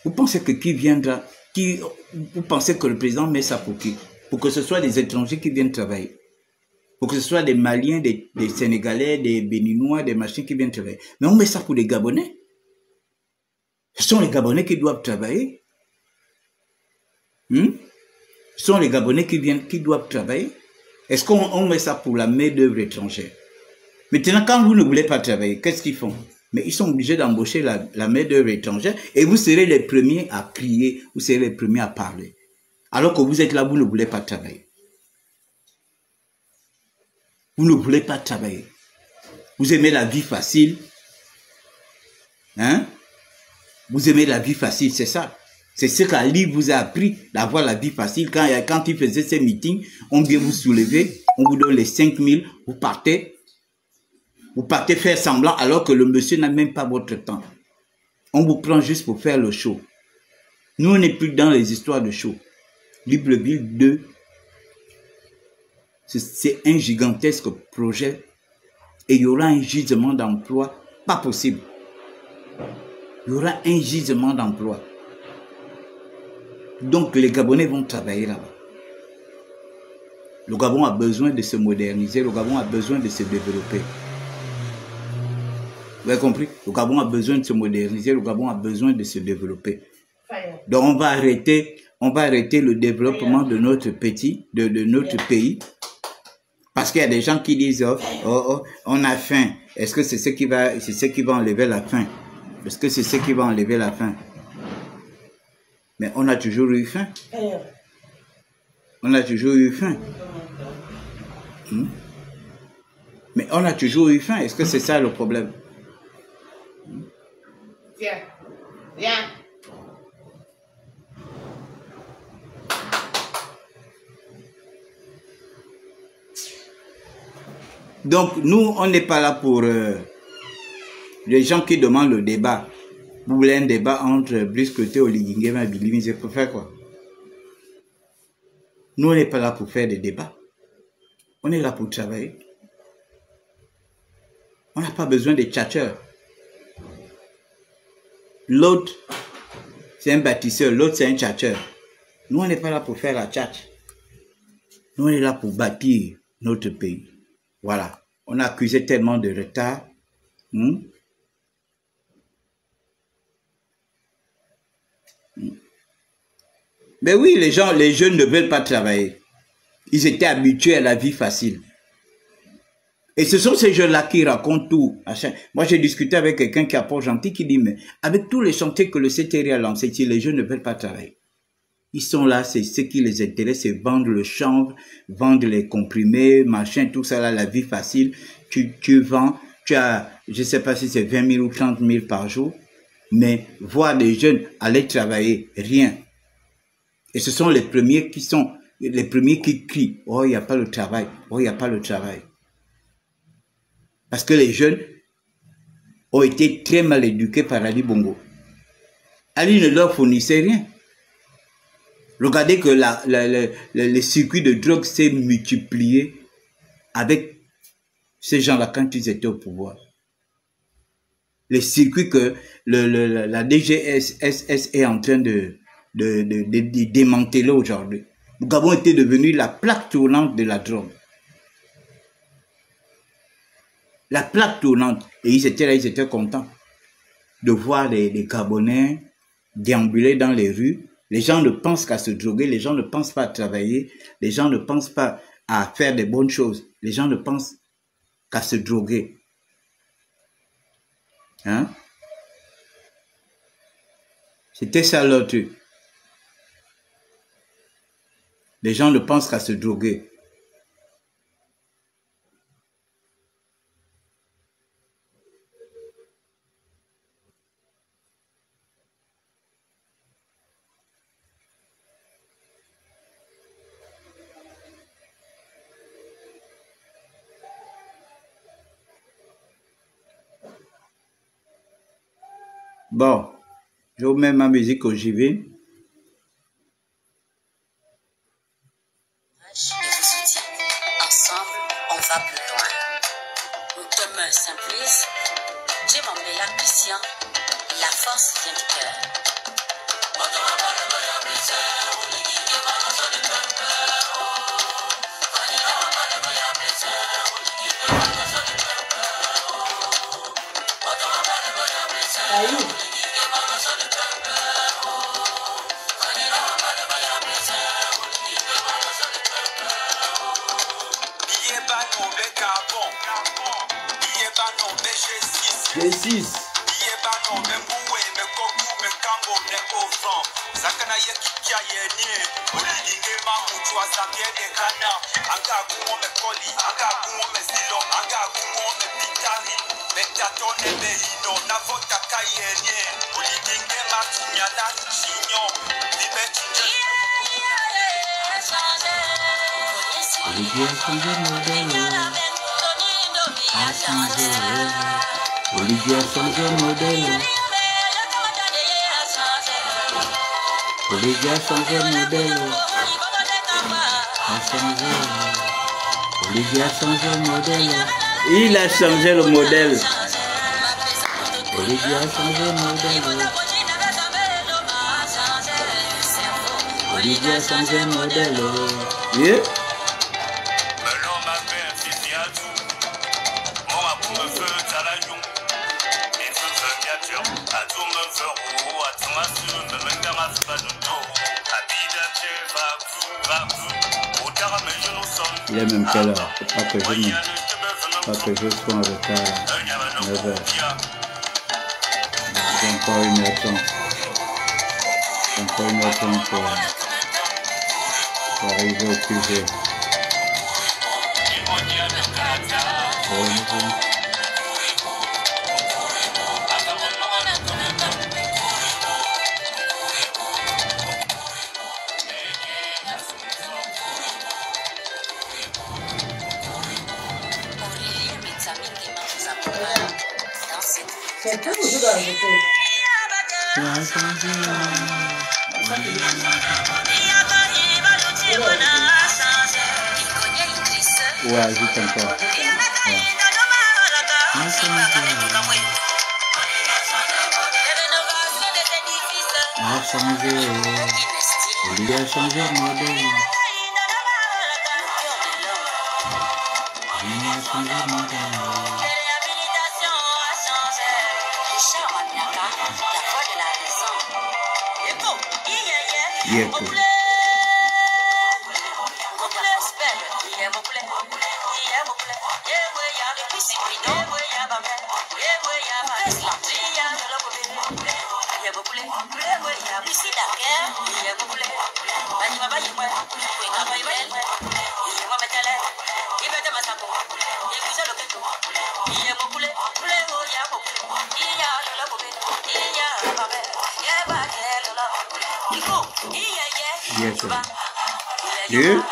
Vous pensez que qui viendra, vous pensez que le président met ça pour qui? Pour que ce soit des étrangers qui viennent travailler. Pour que ce soit des Maliens, des Sénégalais, des Béninois, des machins qui viennent travailler. Mais on met ça pour les Gabonais. Ce sont les Gabonais qui doivent travailler. Ce sont les Gabonais qui doivent travailler. Est-ce qu'on met ça pour la main-d'œuvre étrangère? Maintenant, quand vous ne voulez pas travailler, qu'est-ce qu'ils font? Mais ils sont obligés d'embaucher la main-d'œuvre étrangère et vous serez les premiers à crier, vous serez les premiers à parler. Alors que vous êtes là, vous ne voulez pas travailler. Vous ne voulez pas travailler. Vous aimez la vie facile. Hein? Vous aimez la vie facile, c'est ça. C'est ce qu'Ali vous a appris, d'avoir la vie facile. Quand il faisait ses meetings, on vient vous soulever, on vous donne les 5 000, vous partez faire semblant alors que le monsieur n'a même pas votre temps. On vous prend juste pour faire le show. Nous, on n'est plus dans les histoires de show. Libreville 2, c'est un gigantesque projet et il y aura un gisement d'emploi pas possible. Il y aura un gisement d'emploi. Donc les Gabonais vont travailler là-bas. Le Gabon a besoin de se moderniser, le Gabon a besoin de se développer. Vous avez compris? Le Gabon a besoin de se moderniser, le Gabon a besoin de se développer. Donc on va arrêter le développement de notre notre pays. Parce qu'il y a des gens qui disent, on a faim. Est-ce que c'est ce qui va enlever la faim? Est-ce que c'est ce qui va enlever la faim? Mais on a toujours eu faim. On a toujours eu faim. Mais on a toujours eu faim. Est-ce que c'est ça le problème? Viens. Viens. Donc, nous, on n'est pas là pour les gens qui demandent le débat. Vous voulez un débat entre Brice Clotaire, Oligui Nguema et Billy Mizé pour faire quoi? Nous, on n'est pas là pour faire des débats. On est là pour travailler. On n'a pas besoin de tchatcheurs. L'autre, c'est un bâtisseur. L'autre, c'est un tchatcheur. Nous, on n'est pas là pour faire la tchatch. Nous, on est là pour bâtir notre pays. Voilà. On a accusé tellement de retard. Mais oui, les jeunes ne veulent pas travailler. Ils étaient habitués à la vie facile. Et ce sont ces jeunes-là qui racontent tout. Moi, j'ai discuté avec quelqu'un qui a Port-Gentil qui dit, mais avec tous les chantiers que le CTR a lancés, si les jeunes ne veulent pas travailler. Ils sont là, c'est ce qui les intéresse, c'est vendre le chanvre, vendre les comprimés, machin, tout ça là, la vie facile. Tu vends, tu as, je sais pas si c'est 20 000 ou 30 000 par jour, mais voir les jeunes aller travailler, rien. Et ce sont les premiers qui crient, oh, il n'y a pas le travail, oh, il n'y a pas le travail. Parce que les jeunes ont été très mal éduqués par Ali Bongo. Ali ne leur fournissait rien. Regardez que les circuits de drogue s'est multiplié avec ces gens-là quand ils étaient au pouvoir. Les circuits que la DGSS est en train de démanteler aujourd'hui. Le Gabon était devenu la plaque tournante de la drogue. La plaque tournante. Et ils étaient là, ils étaient contents de voir les Gabonais déambuler dans les rues. Les gens ne pensent qu'à se droguer, les gens ne pensent pas à travailler, les gens ne pensent pas à faire des bonnes choses. Les gens ne pensent qu'à se droguer. Hein? C'était ça leur truc. Les gens ne pensent qu'à se droguer. Bon, je vous mets ma musique au JV. plus, Dieu m'a meilleur Christian, la force vient du cœur. G6. Olivier a changé modèle. Olivier a changé modèle. Olivier a changé modèle. Olivier a changé modèle. Il a changé le modèle. Olivier a changé modèle. Olivier a changé modèle. Yeah. Il est même quelle heure? Pas que je sois en retard. 9h. J'ai encore 1h30. J'ai encore 1h30 pour arriver au QG. C'est tout ou tout dans le côté? Ouais, ajoute encore. A changé, Olivier a changé modèle. Olivier a changé modèle. Yeko. Yes, sir. Yeah.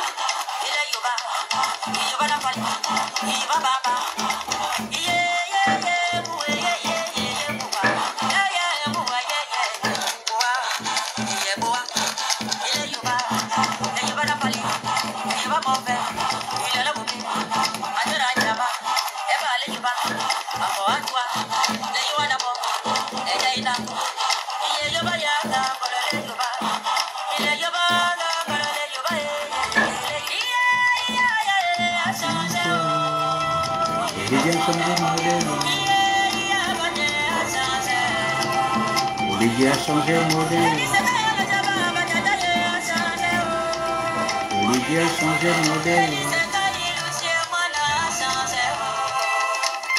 Olivier a changé modèle. Olivier a changé modèle.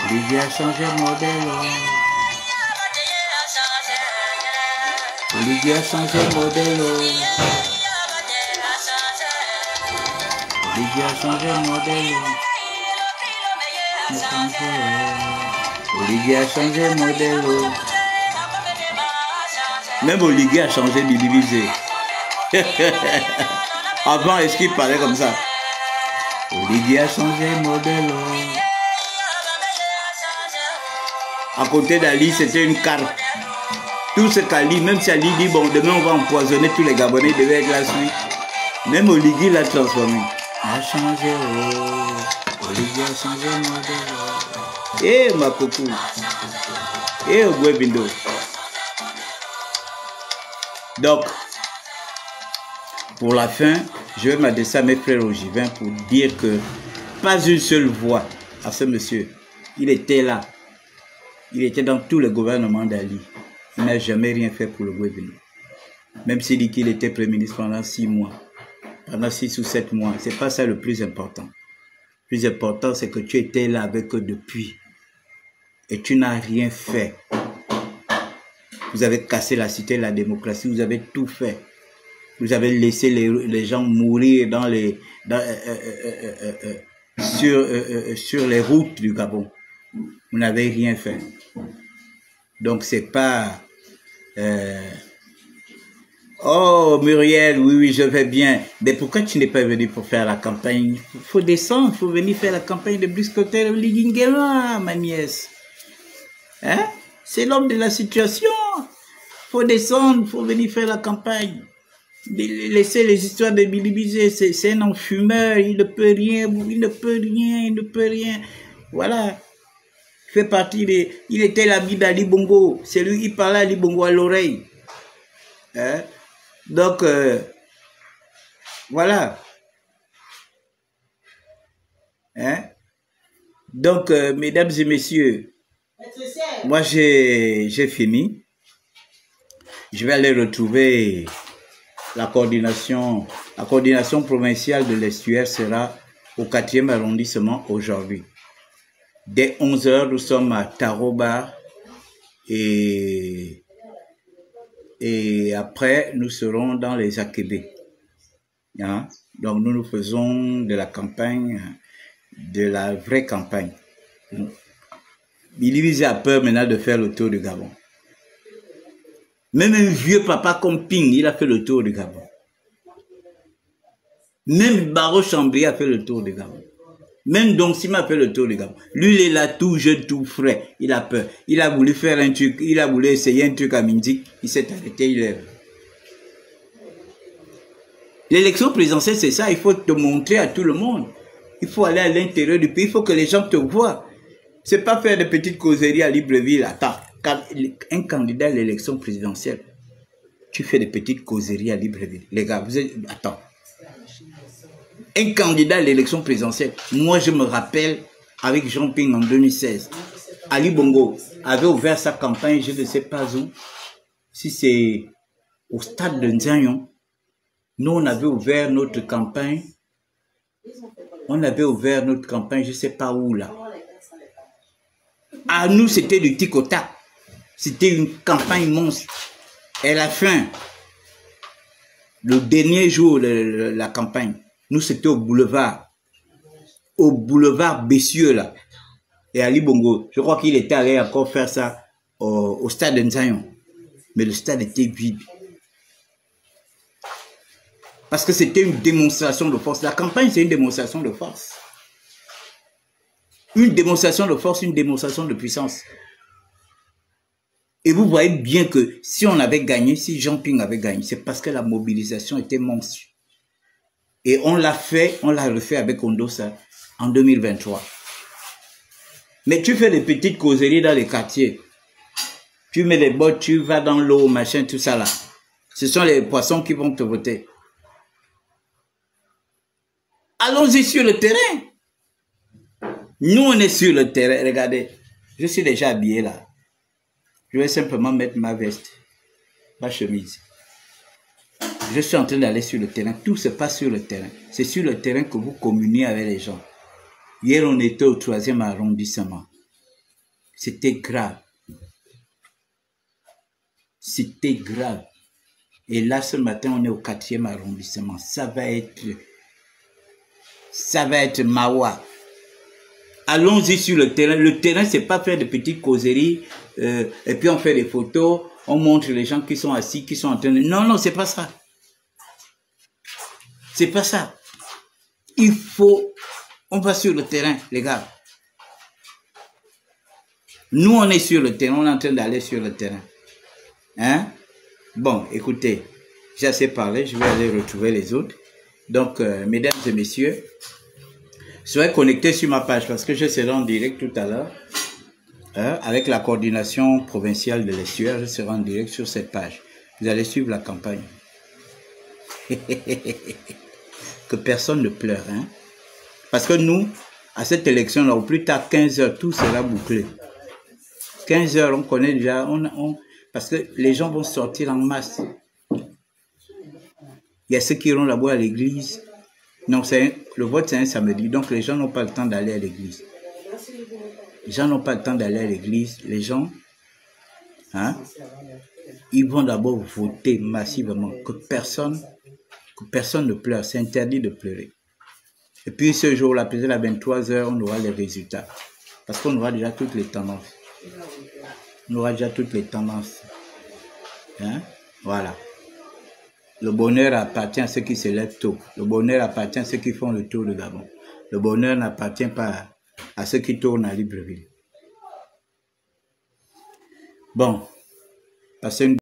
Olivier a changé modèle. Olivier a changé modèle. Olivier a changé modèle. Olivier a changé modèle. Même Olivier a changé de divisé. Avant, est-ce qu'il parlait comme ça? Olivier a changé modèle. À côté d'Ali, c'était une carte. Tout ce qu'Ali, même si Ali dit, bon, demain on va empoisonner tous les Gabonais, il devait être la suite. Même Olivier l'a transformé. A changé, oh. Olivier a changé modèle. Eh, ma coucou. Eh, Gwebindo. Donc, pour la fin, je vais m'adresser à mes frères ogivins pour dire que pas une seule voix à ce monsieur. Il était là. Il était dans tout le gouvernement d'Ali. Il n'a jamais rien fait pour le Gwebindo. Même s'il dit qu'il était Premier ministre pendant 6 mois. Pendant 6 ou 7 mois. C'est pas ça le plus important. Le plus important, c'est que tu étais là avec eux depuis. Et tu n'as rien fait. Vous avez cassé la cité de la démocratie. Vous avez tout fait. Vous avez laissé les gens mourir dans sur les routes du Gabon. Vous n'avez rien fait. Donc c'est pas... Oh Muriel, oui, je vais bien. Mais pourquoi tu n'es pas venu pour faire la campagne? Il faut descendre, il faut venir faire la campagne de Brice Clotaire Oligui-Nguema, ma nièce. Hein? C'est l'homme de la situation. Il faut descendre, il faut venir faire la campagne. Laissez les histoires de Bilibizé, c'est un enfumeur, il ne peut rien, il ne peut rien. Voilà. Il fait partie de... Il était l'ami d'Ali Bongo. C'est lui qui parlait à Ali Bongo à l'oreille. Hein? Donc, voilà. Hein? Donc, mesdames et messieurs, moi j'ai fini. Je vais aller retrouver la coordination provinciale de l'estuaire sera au 4e arrondissement aujourd'hui. Dès 11 h, nous sommes à Taroba et après, nous serons dans les Akébé. Hein? Donc, nous faisons de la campagne, de la vraie campagne. Il a peur maintenant de faire le tour du Gabon. Même un vieux papa comme Ping, il a fait le tour du Gabon. Même Baro Chambry a fait le tour du Gabon. Même Don Sima a fait le tour du Gabon. Lui, il est là tout jeune, tout frais. Il a peur. Il a voulu faire un truc, il a voulu essayer un truc à Mindik. Il s'est arrêté, il est... L'élection présidentielle, c'est ça. Il faut te montrer à tout le monde. Il faut aller à l'intérieur du pays. Il faut que les gens te voient. C'est pas faire de petites causeries à Libreville. Attends. Un candidat à l'élection présidentielle, tu fais des petites causeries à Libreville. Les gars, vous êtes... Attends. Un candidat à l'élection présidentielle, moi je me rappelle avec Jean Ping en 2016, Ali Bongo avait ouvert sa campagne, je ne sais pas où, si c'est au stade de Nzanyon. Nous on avait ouvert notre campagne, je ne sais pas où là. À nous c'était du tic-au-tac. C'était une campagne monstre. Et à la fin, le dernier jour de la campagne, nous c'était au boulevard Bessieux là. Et Ali Bongo, je crois qu'il était allé encore faire ça au stade de Nzayon. Mais le stade était vide. Parce que c'était une démonstration de force. La campagne c'est une démonstration de force. Une démonstration de force, une démonstration de puissance. Et vous voyez bien que si on avait gagné, si Jean Ping avait gagné, c'est parce que la mobilisation était monstre. Et on l'a fait, on l'a refait avec Ondosa en 2023. Mais tu fais des petites causeries dans les quartiers. Tu mets des bottes, tu vas dans l'eau, machin, tout ça là. Ce sont les poissons qui vont te voter. Allons-y sur le terrain. Nous, on est sur le terrain. Regardez, je suis déjà habillé là. Je vais simplement mettre ma veste, ma chemise. Je suis en train d'aller sur le terrain. Tout se passe sur le terrain. C'est sur le terrain que vous communiez avec les gens. Hier, on était au 3e arrondissement. C'était grave. C'était grave. Et là, ce matin, on est au 4e arrondissement. Ça va être Mawa. Allons-y sur le terrain. Le terrain, c'est pas faire de petites causeries. Et puis on fait des photos. On montre les gens qui sont assis, qui sont en train de... Non, non, c'est pas ça. C'est pas ça. Il faut... On va sur le terrain, les gars. Nous, on est sur le terrain. On est en train d'aller sur le terrain. Hein? Bon, écoutez. J'ai assez parlé. Je vais aller retrouver les autres. Donc, mesdames et messieurs, Soyez connectés sur ma page parce que je serai en direct tout à l'heure. Avec la coordination provinciale de l'estuaire, je serai en direct sur cette page. Vous allez suivre la campagne. Que personne ne pleure. Hein? Parce que nous, à cette élection-là, au plus tard 15 heures, tout sera bouclé. 15 heures, on connaît déjà, parce que les gens vont sortir en masse. Il y a ceux qui iront là-bas à l'église. Non, le vote c'est un samedi, donc les gens n'ont pas le temps d'aller à l'église. Les gens n'ont pas le temps d'aller à l'église. Les gens, hein, ils vont d'abord voter massivement. Que personne ne pleure. C'est interdit de pleurer. Et puis ce jour-là, peut-être à 23 heures, on aura les résultats. Parce qu'on aura déjà toutes les tendances. On aura déjà toutes les tendances. Hein? Voilà. Le bonheur appartient à ceux qui se lèvent tôt. Le bonheur appartient à ceux qui font le tour de Gabon. Le bonheur n'appartient pas à ceux qui tournent à Libreville. Bon, passez une